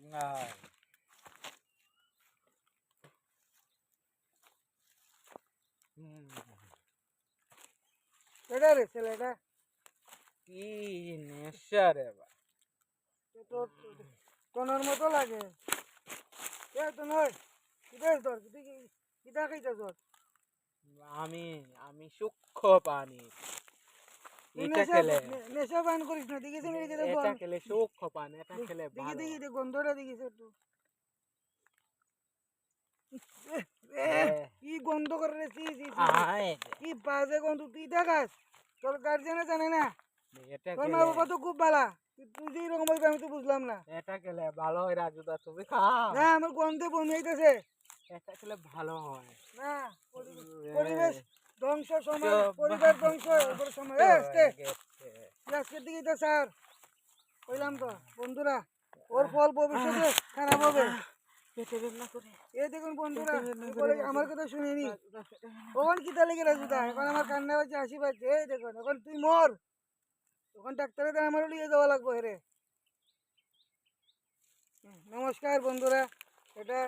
আয়। এটা রে ছেলেটা কি নেশা রে বা। তোর মতো লাগে এ তো নয় কিদাস ধর কিদা খাইতে তোর আমি আমি সূক্ষ্ম পানি এটা নেশা খেলে নেশা পান করিস না দেখিস না এটা খেলে সূক্ষ্ম পানি এটা খেলে দেখি ভালো। দেখি গন্ধটা দেখিস একটু কি গন্ধ করে রে আয় কি বাজে গন্ধ তুই দেখাস তোর গার্জেনে জানে না এটা তোর মা খেলে বাবা তো খুব ভালো তুই যে এরকম বলবি আমি তো বুঝলাম না এটা খেলে ভালো হয় রাজুদা তুমি খাও। না আমার গন্ধে বমি হইতেছে এটা খেলে ভালো হয়। না পরিবেশ ধ্বংস সময় পরিবার ধ্বংস এবার সময় আজকের দিকে তো স্যার কইলাম তো বন্ধুরা ওর ফল ভবিষ্যতে খারাপ হবে এই দেখুন বন্ধুরা বলে আমার কথা শুনিনি কখন কিতা লেগে রাজুদা এখন আমার কান্না হচ্ছে হাসি পাচ্ছে এই দেখুন এখন তুই মর তখন ডাক্তারের দ্বারা আমারও নিয়ে যাওয়া লাগবে হেরে নমস্কার বন্ধুরা এটা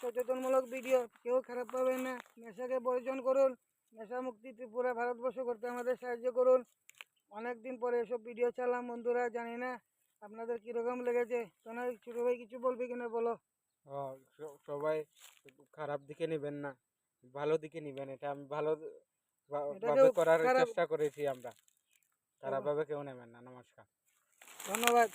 সচেতনমূলক ভিডিও কেউ খারাপ পাবেন না নেশাকে বর্জন করুন নেশা মুক্তি ত্রিপুরা ভারতবর্ষ করতে আমাদের সাহায্য করুন অনেক দিন পরে এসব ভিডিও চালাম বন্ধুরা জানি না আপনাদের কীরকম লেগেছে তোমার ছোটো ভাই কিছু বলবে কিনা বলো সবাই খারাপ দিকে নেবেন না ভালো দিকে নেবেন এটা আমি ভালো এটাকেও ভাবে করার খারাপ চেষ্টা করেছি আমরা খারাপ ভাবে কেউ নেবেন না নমস্কার ধন্যবাদ